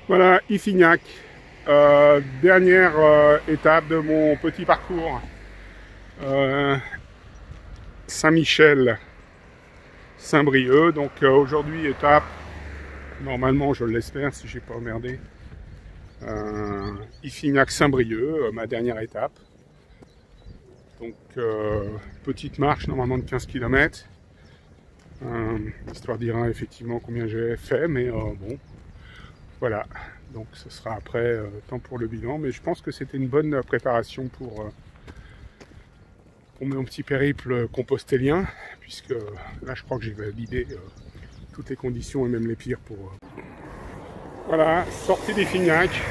Voilà, Isignac, dernière étape de mon petit parcours. Euh, Saint-Michel, Saint-Brieuc. Donc aujourd'hui, étape, normalement je l'espère si j'ai pas emmerdé, Isignac, Saint-Brieuc, ma dernière étape. Donc petite marche normalement de 15 km. L'histoire dira effectivement combien j'ai fait, mais bon, voilà. Donc ce sera après temps pour le bilan, mais je pense que c'était une bonne préparation pour mon petit périple compostélien, puisque là je crois que j'ai validé toutes les conditions et même les pires pour... Voilà, sortie des Fignacs.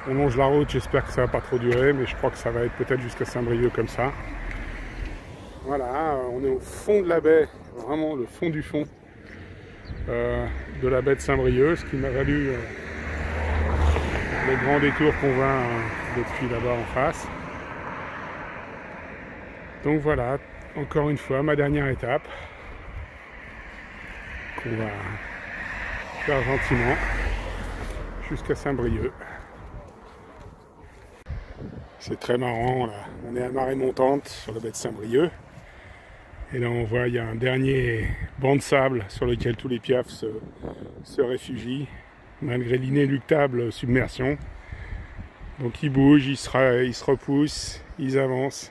On longe la route, j'espère que ça va pas trop durer, mais je crois que ça va être peut-être jusqu'à Saint-Brieuc comme ça. Voilà, on est au fond de la baie, vraiment le fond du fond de la baie de Saint-Brieuc, ce qui m'a valu le grand détour qu'on voit depuis là-bas en face. Donc voilà, encore une fois, ma dernière étape, qu'on va faire gentiment jusqu'à Saint-Brieuc. C'est très marrant, là. On est à marée montante sur la baie de Saint-Brieuc. Et là on voit, il y a un dernier banc de sable sur lequel tous les piafs se réfugient, malgré l'inéluctable submersion. Donc ils bougent, ils se repoussent, ils avancent.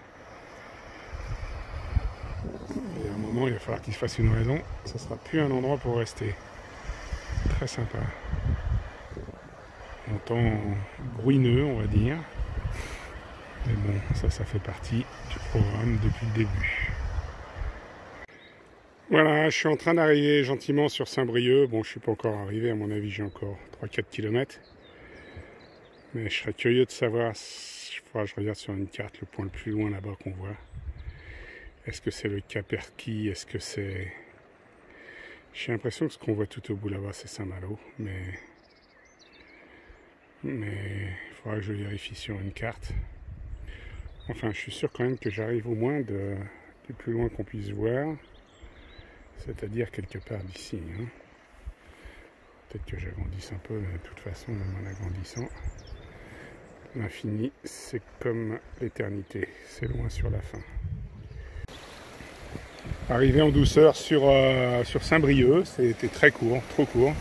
Et à un moment, il va falloir qu'ils se fassent une raison. Ça sera plus un endroit pour rester. Très sympa. En temps bruineux, on va dire. Mais bon, ça fait partie du programme depuis le début. Voilà, je suis en train d'arriver gentiment sur Saint-Brieuc. Bon, je suis pas encore arrivé, à mon avis, j'ai encore 3-4 km. Mais je serais curieux de savoir, je regarde sur une carte le point le plus loin là-bas qu'on voit. Est-ce que c'est le Cap Erquy? Est-ce que c'est... J'ai l'impression que ce qu'on voit tout au bout là-bas, c'est Saint-Malo, mais il faudra que je vérifie sur une carte. Enfin, je suis sûr quand même que j'arrive au moins du plus loin qu'on puisse voir, c'est-à-dire quelque part d'ici. Hein. Peut-être que j'agrandisse un peu, mais de toute façon, même en agrandissant, l'infini, c'est comme l'éternité, c'est loin sur la fin. Arrivé en douceur sur Saint-Brieuc, c'était très court, trop court.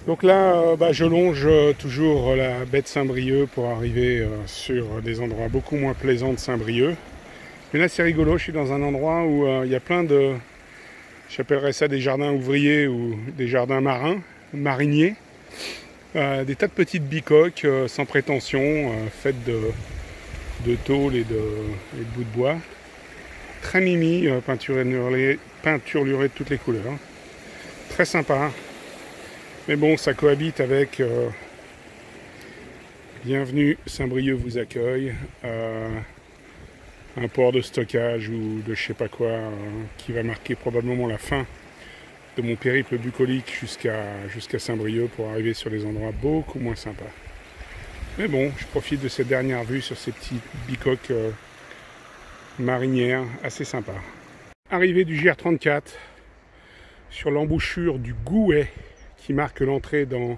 Donc là, je longe toujours la baie de Saint-Brieuc pour arriver sur des endroits beaucoup moins plaisants de Saint-Brieuc. Mais là, c'est rigolo, je suis dans un endroit où il y a plein de... J'appellerais ça des jardins ouvriers ou des jardins mariniers. Des tas de petites bicoques sans prétention, faites de tôle et de bouts de bois. Très mimi, peinturluré de toutes les couleurs. Très sympa. Mais bon, ça cohabite avec Bienvenue, Saint-Brieuc vous accueille, un port de stockage ou de je sais pas quoi, qui va marquer probablement la fin de mon périple bucolique jusqu'à Saint-Brieuc pour arriver sur des endroits beaucoup moins sympas. Mais bon, je profite de cette dernière vue sur ces petites bicoques marinières assez sympas. Arrivée du GR34 sur l'embouchure du Gouet qui marque l'entrée dans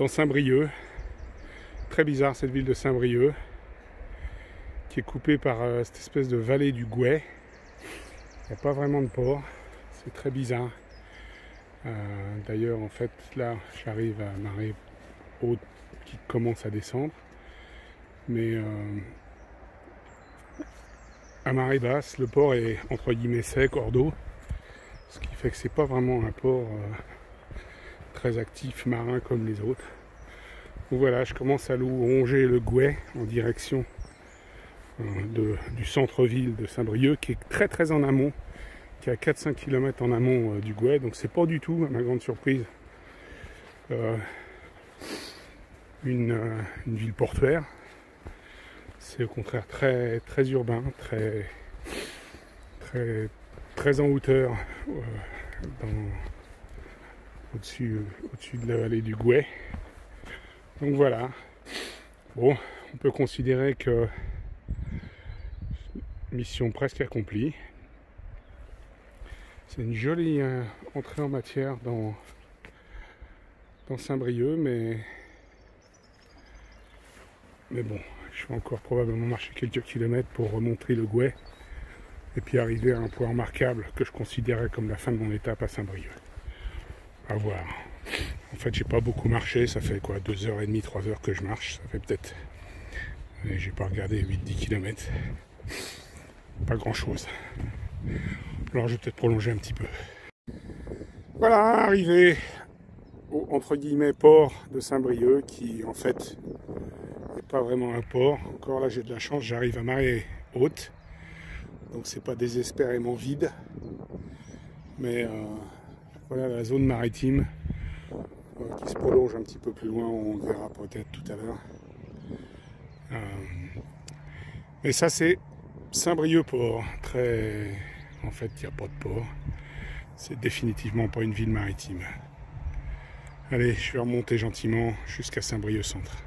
Saint-Brieuc. Très bizarre cette ville de Saint-Brieuc qui est coupée par cette espèce de vallée du Gouet. Il n'y a pas vraiment de port, c'est très bizarre. D'ailleurs en fait là j'arrive à marée haute qui commence à descendre. Mais à marée basse, le port est entre guillemets sec, hors d'eau. Ce qui fait que c'est pas vraiment un port très actif marin comme les autres. Donc voilà, je commence à longer le Gouet en direction du centre-ville de Saint-Brieuc, qui est très très en amont, qui est à 4-5 km en amont du Gouet. Donc c'est pas du tout, à ma grande surprise, une ville portuaire. C'est au contraire très très urbain, très en hauteur, au-dessus de la vallée du Gouet. Donc voilà, bon, on peut considérer que mission presque accomplie. C'est une jolie entrée en matière dans Saint-Brieuc, mais bon, je vais encore probablement marcher quelques kilomètres pour remonter le Gouet et puis arriver à un point remarquable que je considérais comme la fin de mon étape à Saint-Brieuc. À voir. En fait, j'ai pas beaucoup marché, ça fait quoi, 2h30, 3h que je marche, ça fait peut-être, j'ai pas regardé, 8-10 km. Pas grand chose. Alors je vais peut-être prolonger un petit peu. Voilà, arrivé au entre guillemets port de Saint-Brieuc, qui en fait n'est pas vraiment un port. Encore là j'ai de la chance, j'arrive à marée haute, donc c'est pas désespérément vide. Mais voilà la zone maritime qui se prolonge un petit peu plus loin, on le verra peut-être tout à l'heure. Mais ça c'est Saint-Brieuc port. En fait il n'y a pas de port. C'est définitivement pas une ville maritime. Allez, je vais remonter gentiment jusqu'à Saint-Brieuc centre.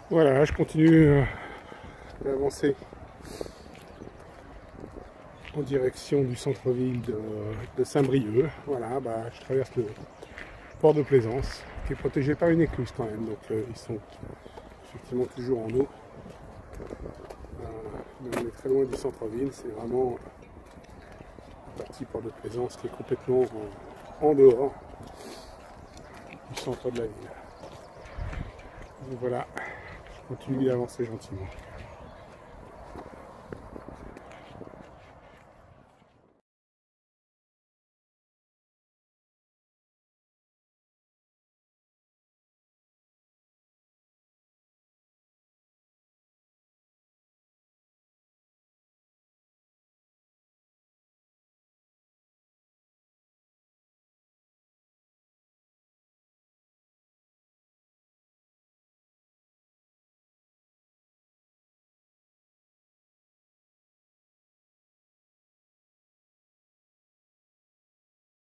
Voilà, je continue d'avancer en direction du centre-ville de Saint-Brieuc. Voilà, je traverse le port de Plaisance, qui est protégé par une écluse quand même, donc ils sont effectivement toujours en eau. Mais on est très loin du centre-ville, c'est vraiment la partie port de Plaisance qui est complètement en dehors du centre de la ville. Donc voilà, je continue d'avancer gentiment.